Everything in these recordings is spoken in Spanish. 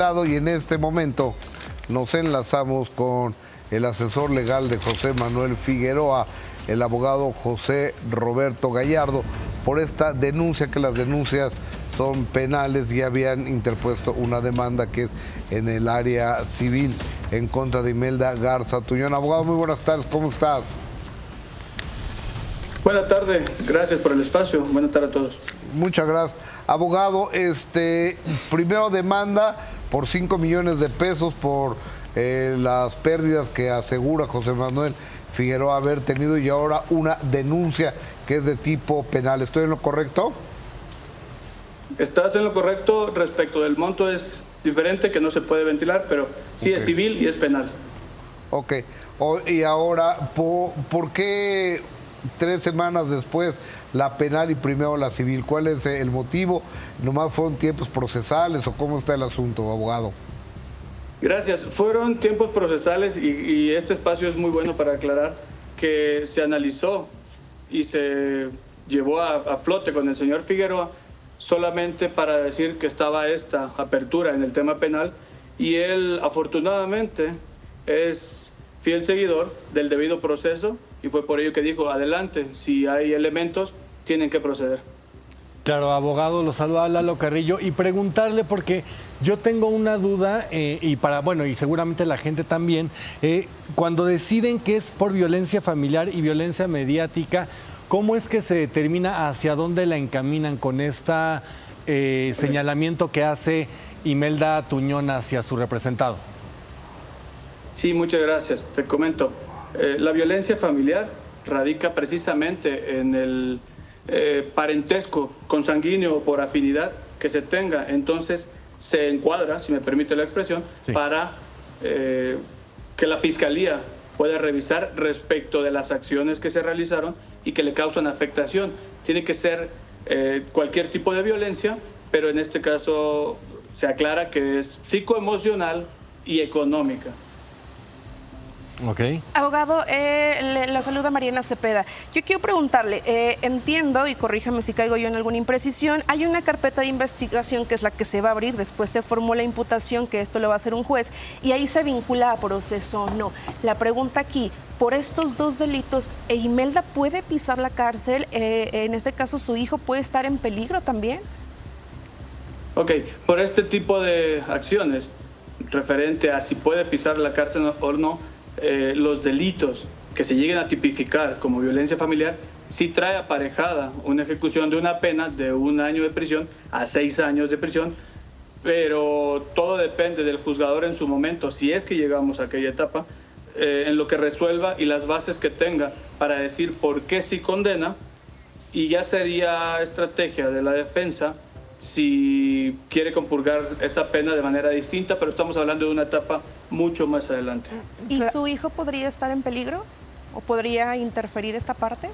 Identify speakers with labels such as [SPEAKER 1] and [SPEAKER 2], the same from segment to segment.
[SPEAKER 1] Y en este momento nos enlazamos con el asesor legal de José Manuel Figueroa, el abogado José Roberto Gallardo, por esta denuncia, que las denuncias son penales y habían interpuesto una demanda que es en el área civil en contra de Imelda Garza Tuñón. Abogado, muy buenas tardes, ¿cómo estás?
[SPEAKER 2] Buenas tardes, gracias por el espacio. Buenas tardes a todos.
[SPEAKER 1] Muchas gracias. Abogado, primero demanda por 5 millones de pesos por las pérdidas que asegura José Manuel Figueroa haber tenido, y ahora una denuncia que es de tipo penal. ¿Estoy en lo correcto?
[SPEAKER 2] Estás en lo correcto. Respecto del monto es diferente, que no se puede ventilar, pero sí es civil y es penal.
[SPEAKER 1] Ok. Y ahora, ¿por qué 3 semanas después la penal y primero la civil? ¿Cuál es el motivo? ¿Nomás fueron tiempos procesales o cómo está el asunto, abogado?
[SPEAKER 2] Gracias. Fueron tiempos procesales y este espacio es muy bueno para aclarar que se analizó y se llevó a flote con el señor Figueroa solamente para decir que estaba esta apertura en el tema penal, y él afortunadamente es fiel seguidor del debido proceso y fue por ello que dijo: adelante, si hay elementos tienen que proceder.
[SPEAKER 3] Claro, abogado, lo saluda Lalo Carrillo, y preguntarle, porque yo tengo una duda, y seguramente la gente también, cuando deciden que es por violencia familiar y violencia mediática, ¿cómo es que se determina hacia dónde la encaminan con este señalamiento que hace Imelda Tuñón hacia su representado?
[SPEAKER 2] Sí, muchas gracias. Te comento, la violencia familiar radica precisamente en el parentesco consanguíneo o por afinidad que se tenga. Entonces se encuadra, si me permite la expresión, sí, para que la Fiscalía pueda revisar respecto de las acciones que se realizaron y que le causan afectación. Tiene que ser cualquier tipo de violencia, pero en este caso se aclara que es psicoemocional y económica.
[SPEAKER 4] Okay. Abogado, la saluda Mariana Cepeda. Yo quiero preguntarle, entiendo, y corríjame si caigo yo en alguna imprecisión, hay una carpeta de investigación que es la que se va a abrir, después se formula imputación, que esto lo va a hacer un juez, y ahí se vincula a proceso o no. La pregunta aquí, por estos dos delitos, ¿Imelda puede pisar la cárcel? En este caso, ¿su hijo puede estar en peligro también?
[SPEAKER 2] Ok, por este tipo de acciones, referente a si puede pisar la cárcel o no, los delitos que se lleguen a tipificar como violencia familiar sí trae aparejada una ejecución de una pena de 1 año de prisión a 6 años de prisión, pero todo depende del juzgador en su momento, si es que llegamos a aquella etapa, en lo que resuelva y las bases que tenga para decir por qué sí condena, y ya sería estrategia de la defensa si quiere compurgar esa pena de manera distinta, pero estamos hablando de una etapa mucho más adelante.
[SPEAKER 4] ¿Y su hijo podría estar en peligro? ¿O podría interferir esta parte?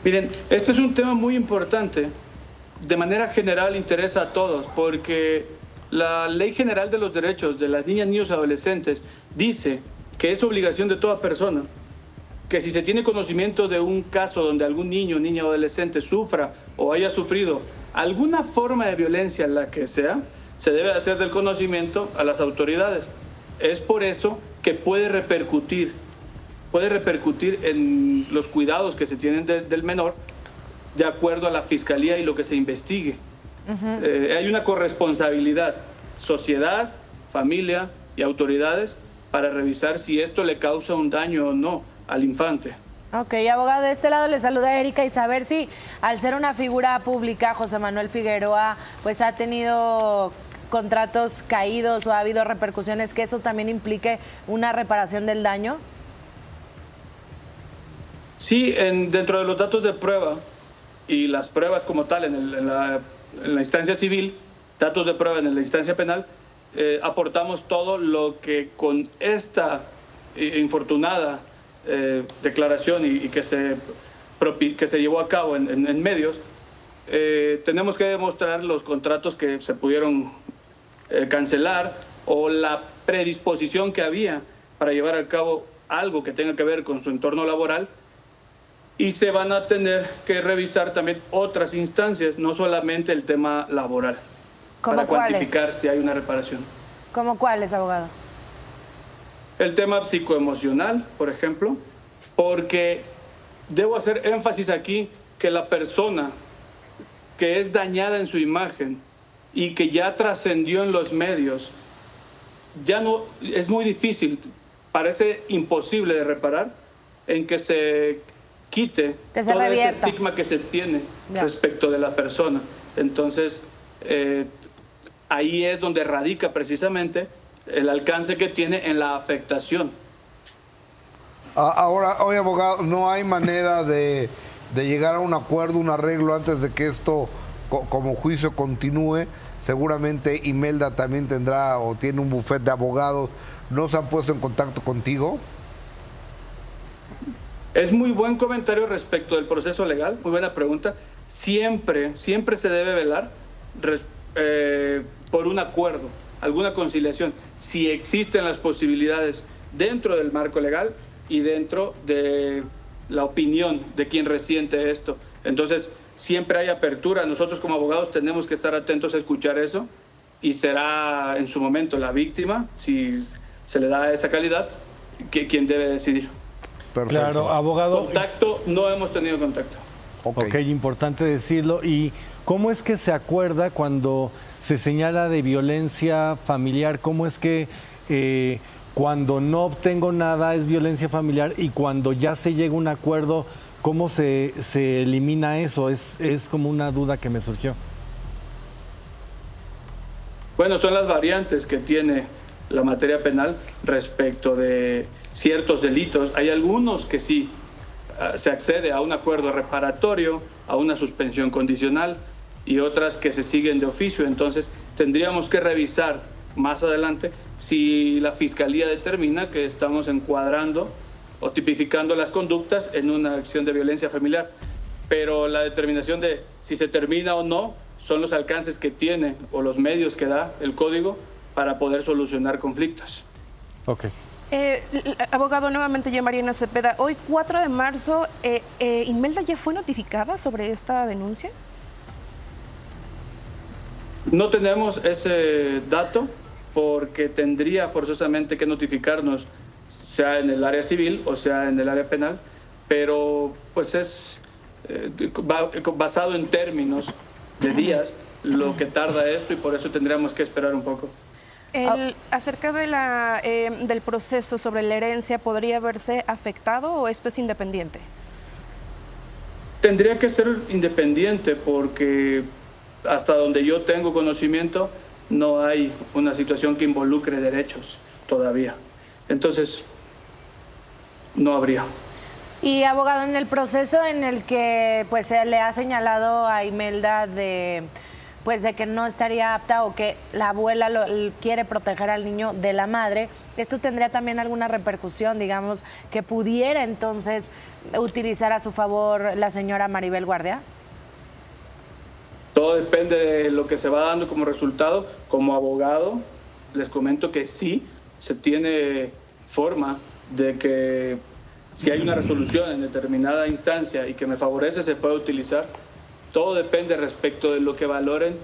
[SPEAKER 2] Miren, este es un tema muy importante. De manera general interesa a todos, porque la Ley General de los Derechos de las Niñas, Niños y Adolescentes dice que es obligación de toda persona que si se tiene conocimiento de un caso donde algún niño, niña o adolescente sufra o haya sufrido alguna forma de violencia, la que sea, se debe hacer del conocimiento a las autoridades. Es por eso que puede repercutir en los cuidados que se tienen del menor, de acuerdo a la Fiscalía y lo que se investigue. Hay una corresponsabilidad, sociedad, familia y autoridades, para revisar si esto le causa un daño o no al infante.
[SPEAKER 5] Ok, abogado, de este lado le saluda Erika, y saber si al ser una figura pública, José Manuel Figueroa, pues ha tenido contratos caídos o ha habido repercusiones, que eso también implique una reparación del daño.
[SPEAKER 2] Sí, dentro de los datos de prueba y las pruebas como tal en la instancia civil, datos de prueba en la instancia penal, aportamos todo lo que con esta infortunada declaración y que se llevó a cabo en medios, tenemos que demostrar los contratos que se pudieron cancelar, o la predisposición que había para llevar a cabo algo que tenga que ver con su entorno laboral, y se van a tener que revisar también otras instancias, no solamente el tema laboral. para
[SPEAKER 5] cuáles?
[SPEAKER 2] cuantificar si hay una reparación.
[SPEAKER 5] ¿Cómo cuáles, abogado?
[SPEAKER 2] El tema psicoemocional, por ejemplo, porque debo hacer énfasis aquí que la persona que es dañada en su imagen y que ya trascendió en los medios, ya no, es muy difícil, parece imposible de reparar, en que se quite
[SPEAKER 5] Que se
[SPEAKER 2] todo ese
[SPEAKER 5] revierta.
[SPEAKER 2] estigma que se tiene
[SPEAKER 5] Ya.
[SPEAKER 2] respecto de la persona. Entonces, ahí es donde radica precisamente el alcance que tiene en la afectación.
[SPEAKER 1] Ahora, oye, abogado, ¿no hay manera de llegar a un acuerdo, un arreglo antes de que esto como juicio continúe? Seguramente Imelda también tendrá o tiene un bufete de abogados. ¿No se han puesto en contacto contigo?
[SPEAKER 2] Es muy buen comentario respecto del proceso legal, muy buena pregunta. Siempre se debe velar por un acuerdo, alguna conciliación, si existen las posibilidades dentro del marco legal y dentro de la opinión de quien resiente esto. Entonces, siempre hay apertura. Nosotros como abogados tenemos que estar atentos a escuchar eso y será en su momento la víctima, si se le da esa calidad, quien debe decidir.
[SPEAKER 1] Perfecto.
[SPEAKER 3] Claro, abogado.
[SPEAKER 2] Contacto, no hemos tenido contacto.
[SPEAKER 3] Ok, importante decirlo. ¿Y cómo es que se acuerda cuando se señala de violencia familiar? ¿Cómo es que cuando no obtengo nada es violencia familiar y cuando ya se llega a un acuerdo, cómo se elimina eso? Es como una duda que me surgió.
[SPEAKER 2] Bueno, son las variantes que tiene la materia penal respecto de ciertos delitos. Hay algunos que sí se accede a un acuerdo reparatorio, a una suspensión condicional y otras que se siguen de oficio. Entonces tendríamos que revisar más adelante si la Fiscalía determina que estamos encuadrando o tipificando las conductas en una acción de violencia familiar. Pero la determinación de si se termina o no son los alcances que tiene o los medios que da el código para poder solucionar conflictos.
[SPEAKER 3] Ok.
[SPEAKER 4] Abogado, nuevamente yo, Mariana Cepeda. Hoy, 4 de marzo, ¿Imelda ya fue notificada sobre esta denuncia?
[SPEAKER 2] No tenemos ese dato porque tendría forzosamente que notificarnos, sea en el área civil o sea en el área penal, pero pues es basado en términos de días lo que tarda esto y por eso tendríamos que esperar un poco.
[SPEAKER 4] Acerca de del proceso sobre la herencia, ¿podría verse afectado o esto es independiente?
[SPEAKER 2] Tendría que ser independiente porque hasta donde yo tengo conocimiento no hay una situación que involucre derechos todavía. Entonces, no habría.
[SPEAKER 5] Y abogado, en el proceso en el que pues se le ha señalado a Imelda de que no estaría apta o que la abuela quiere proteger al niño de la madre, ¿esto tendría también alguna repercusión, digamos, que pudiera entonces utilizar a su favor la señora Maribel Guardia?
[SPEAKER 2] Todo depende de lo que se va dando como resultado. Como abogado, les comento que sí, se tiene forma de que si hay una resolución en determinada instancia y que me favorece, se puede utilizar. Todo depende respecto de lo que valoren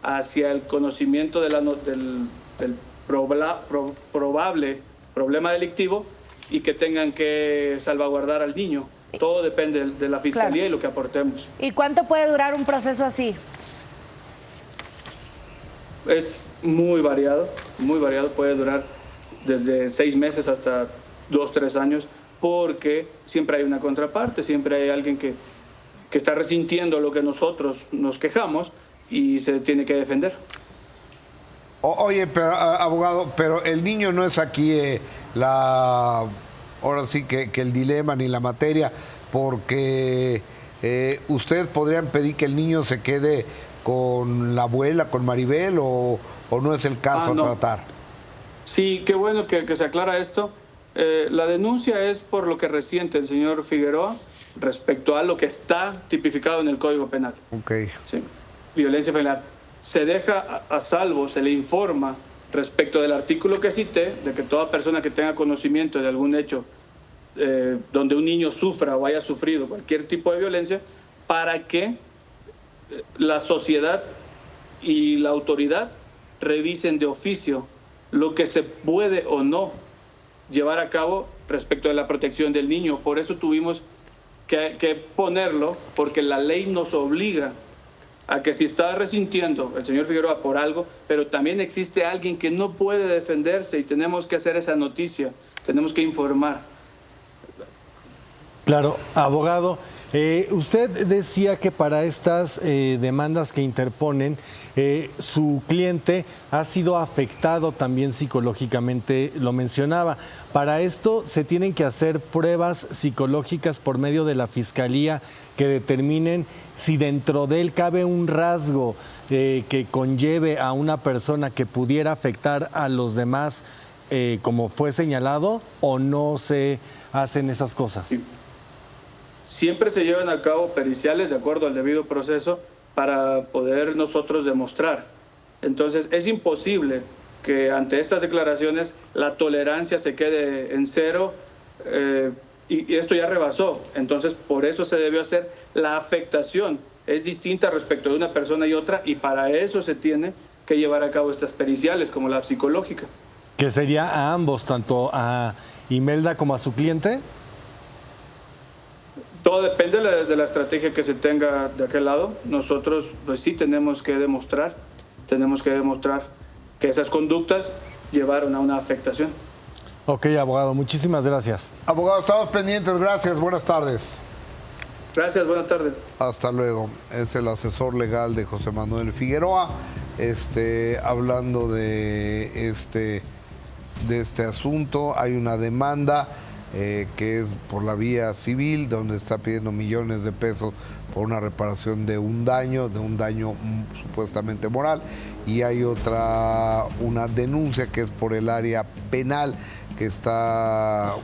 [SPEAKER 2] hacia el conocimiento de del probable problema delictivo y que tengan que salvaguardar al niño. Todo depende de la Fiscalía, claro, y lo que aportemos.
[SPEAKER 5] ¿Y cuánto puede durar un proceso así?
[SPEAKER 2] Es muy variado, puede durar desde 6 meses hasta 2, 3 años, porque siempre hay una contraparte, siempre hay alguien que está resintiendo lo que nosotros nos quejamos y se tiene que defender.
[SPEAKER 1] Oye, pero, abogado, pero el niño no es aquí ahora sí que el dilema ni la materia, porque ustedes podrían pedir que el niño se quede con la abuela, con Maribel, o no es el caso
[SPEAKER 2] no.
[SPEAKER 1] a tratar.
[SPEAKER 2] Sí, qué bueno que se aclara esto. La denuncia es por lo que resiente el señor Figueroa respecto a lo que está tipificado en el Código Penal.
[SPEAKER 1] Ok.
[SPEAKER 2] Sí. Violencia familiar. Se deja a salvo, se le informa respecto del artículo que cité, de que toda persona que tenga conocimiento de algún hecho donde un niño sufra o haya sufrido cualquier tipo de violencia, para que la sociedad y la autoridad revisen de oficio lo que se puede o no llevar a cabo respecto de la protección del niño. Por eso tuvimos que ponerlo, porque la ley nos obliga a que si está resintiendo el señor Figueroa por algo, pero también existe alguien que no puede defenderse y tenemos que hacer esa noticia, tenemos que informar.
[SPEAKER 3] Claro, abogado, usted decía que para estas demandas que interponen, su cliente ha sido afectado también psicológicamente, lo mencionaba. Para esto se tienen que hacer pruebas psicológicas por medio de la Fiscalía que determinen si dentro de él cabe un rasgo que conlleve a una persona que pudiera afectar a los demás, como fue señalado, o no se hacen esas cosas.
[SPEAKER 2] Sí. Siempre se llevan a cabo periciales de acuerdo al debido proceso para poder nosotros demostrar. Entonces es imposible que ante estas declaraciones la tolerancia se quede en cero y esto ya rebasó. Entonces por eso se debió hacer. La afectación es distinta respecto de una persona y otra y para eso se tiene que llevar a cabo estas periciales como la psicológica.
[SPEAKER 3] ¿Que sería a ambos, tanto a Imelda como a su cliente?
[SPEAKER 2] Todo depende de la estrategia que se tenga de aquel lado. Nosotros pues sí tenemos que demostrar que esas conductas llevaron a una afectación.
[SPEAKER 3] Ok, abogado, muchísimas gracias.
[SPEAKER 1] Abogado, estamos pendientes, gracias, buenas tardes.
[SPEAKER 2] Gracias, buenas tardes.
[SPEAKER 1] Hasta luego. Es el asesor legal de José Manuel Figueroa, hablando de este asunto. Hay una demanda que es por la vía civil, donde está pidiendo millones de pesos por una reparación de un daño supuestamente moral, y hay una denuncia que es por el área penal, que está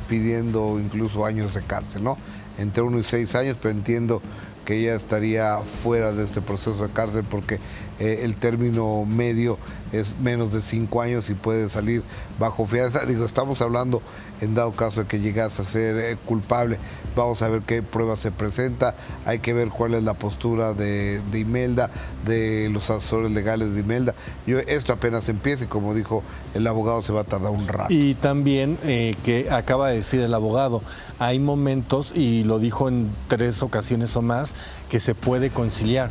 [SPEAKER 1] pidiendo incluso años de cárcel, ¿no? Entre 1 y 6 años, pero entiendo que ella estaría fuera de este proceso de cárcel porque el término medio es menos de 5 años y puede salir bajo fianza. Digo, estamos hablando en dado caso de que llegase a ser culpable. Vamos a ver qué prueba se presenta. Hay que ver cuál es la postura de Imelda, de los asesores legales de Imelda. Esto apenas empieza y como dijo el abogado, se va a tardar un rato.
[SPEAKER 3] Y también, que acaba de decir el abogado, hay momentos, y lo dijo en 3 ocasiones o más, que se puede conciliar,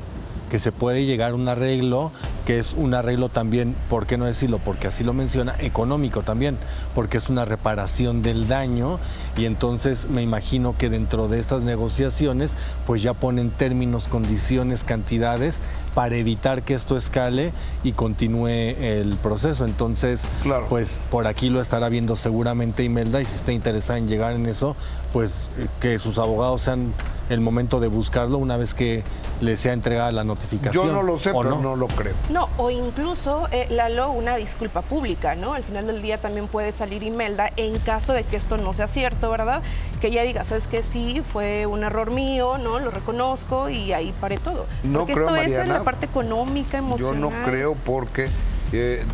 [SPEAKER 3] que se puede llegar a un arreglo, que es un arreglo también, ¿por qué no decirlo? Porque así lo menciona, económico también, porque es una reparación del daño, y entonces me imagino que dentro de estas negociaciones pues ya ponen términos, condiciones, cantidades para evitar que esto escale y continúe el proceso. Entonces, claro, pues por aquí lo estará viendo seguramente Imelda, y si está interesada en llegar en eso, pues que sus abogados sean el momento de buscarlo una vez que le sea entregada la notificación.
[SPEAKER 1] Yo no lo sé, pero no lo creo.
[SPEAKER 4] No, o incluso, Lalo, una disculpa pública, ¿no? Al final del día también puede salir Imelda en caso de que esto no sea cierto, ¿verdad? Que ella diga, ¿sabes qué? Sí, fue un error mío, ¿no? Lo reconozco y ahí paré todo.
[SPEAKER 1] No
[SPEAKER 4] porque
[SPEAKER 1] creo,
[SPEAKER 4] esto
[SPEAKER 1] Mariana,
[SPEAKER 4] es en la parte económica, emocional.
[SPEAKER 1] Yo no creo porque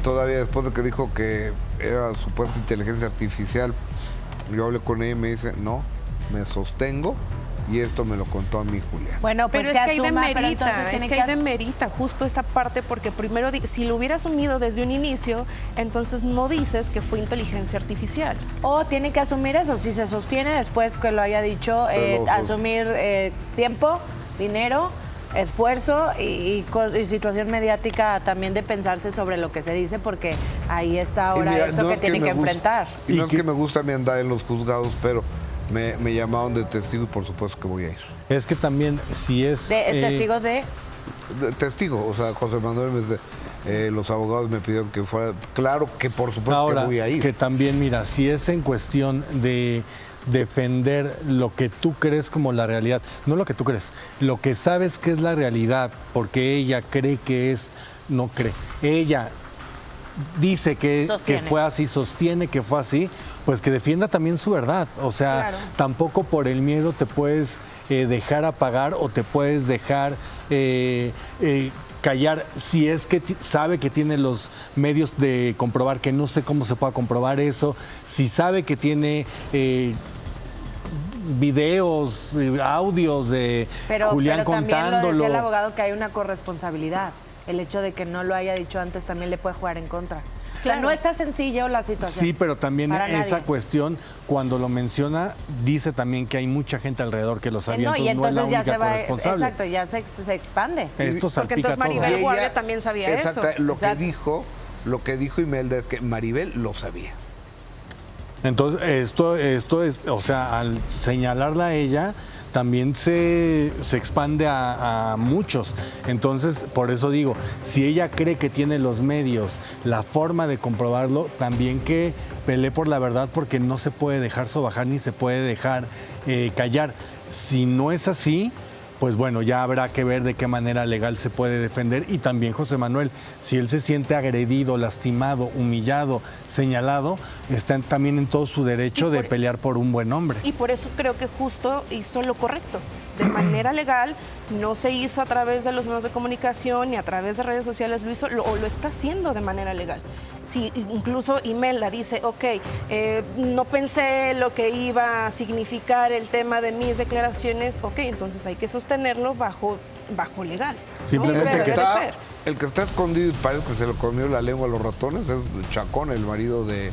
[SPEAKER 1] todavía después de que dijo que era supuesta inteligencia artificial, yo hablé con ella y me dice, no, me sostengo. Y esto me lo contó a mí Julia.
[SPEAKER 5] Bueno, pues
[SPEAKER 4] pero es que ahí demerita justo esta parte, porque primero, si lo hubiera asumido desde un inicio, entonces no dices que fue inteligencia artificial.
[SPEAKER 5] O tiene que asumir eso, si se sostiene después que lo haya dicho, asumir tiempo, dinero, esfuerzo y situación mediática también de pensarse sobre lo que se dice, porque ahí está ahora esto que tiene que enfrentar.
[SPEAKER 1] Y no es que me gusta a mí andar en los juzgados, pero me llamaron de testigo y por supuesto que voy a ir.
[SPEAKER 3] Es que también si es...
[SPEAKER 5] ¿Testigo de?
[SPEAKER 1] Testigo, o sea, José Manuel, los abogados me pidieron que fuera... Claro que por supuesto
[SPEAKER 3] ahora,
[SPEAKER 1] que voy a ir.
[SPEAKER 3] Que también, mira, si es en cuestión de defender lo que tú crees como la realidad, no lo que tú crees, lo que sabes que es la realidad, porque ella cree que es, no cree, ella dice que fue así, sostiene que fue así, pues que defienda también su verdad. O sea, claro, tampoco por el miedo te puedes dejar apagar o te puedes dejar callar si es que sabe que tiene los medios de comprobar, que no sé cómo se pueda comprobar eso, si sabe que tiene videos, audios de Julián
[SPEAKER 5] pero también
[SPEAKER 3] contándolo.
[SPEAKER 5] lo decía el abogado que hay una corresponsabilidad. El hecho de que no lo haya dicho antes también le puede jugar en contra. O sea, no está sencillo la situación.
[SPEAKER 3] Sí, pero también
[SPEAKER 5] para
[SPEAKER 3] esa
[SPEAKER 5] nadie.
[SPEAKER 3] cuestión, cuando lo menciona, dice también que hay mucha gente alrededor que lo sabía,
[SPEAKER 5] No, y
[SPEAKER 3] entonces no es la
[SPEAKER 5] entonces ya
[SPEAKER 3] única
[SPEAKER 5] se va,
[SPEAKER 3] corresponsable.
[SPEAKER 5] exacto, ya se expande.
[SPEAKER 3] Esto
[SPEAKER 4] Porque
[SPEAKER 3] salpica
[SPEAKER 4] entonces
[SPEAKER 3] todo.
[SPEAKER 4] Maribel
[SPEAKER 1] Y
[SPEAKER 4] Guardia
[SPEAKER 1] ella-
[SPEAKER 4] también sabía
[SPEAKER 1] exacto,
[SPEAKER 4] eso.
[SPEAKER 5] Exacto.
[SPEAKER 1] Lo que dijo Imelda es que Maribel lo sabía.
[SPEAKER 3] Entonces, esto es, o sea, al señalarla a ella, también se expande a muchos. Entonces, por eso digo, si ella cree que tiene los medios, la forma de comprobarlo, también que pelee por la verdad, porque no se puede dejar sobajar ni se puede dejar callar. Si no es así, pues bueno, ya habrá que ver de qué manera legal se puede defender. Y también José Manuel, si él se siente agredido, lastimado, humillado, señalado, está también en todo su derecho de pelear por un buen nombre.
[SPEAKER 4] Y por eso creo que justo hizo lo correcto. De manera legal, no se hizo a través de los medios de comunicación ni a través de redes sociales, lo hizo o lo está haciendo de manera legal. Si incluso Imelda dice, ok, no pensé lo que iba a significar el tema de mis declaraciones, ok, entonces hay que sostenerlo bajo legal. ¿no?
[SPEAKER 3] Simplemente
[SPEAKER 4] Pero
[SPEAKER 3] que
[SPEAKER 4] debe
[SPEAKER 1] Está-
[SPEAKER 4] ser.
[SPEAKER 1] el que está escondido y parece que se lo comió la lengua a los ratones es Chacón, el marido de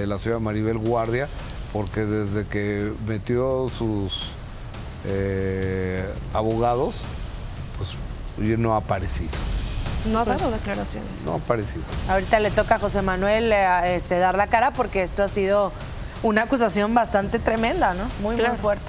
[SPEAKER 1] la señora Maribel Guardia, porque desde que metió sus abogados, pues no ha aparecido.
[SPEAKER 4] No ha dado declaraciones.
[SPEAKER 1] No ha aparecido.
[SPEAKER 5] Ahorita le toca a José Manuel dar la cara porque esto ha sido una acusación bastante tremenda, ¿no? Muy
[SPEAKER 4] Claro.
[SPEAKER 5] fuerte.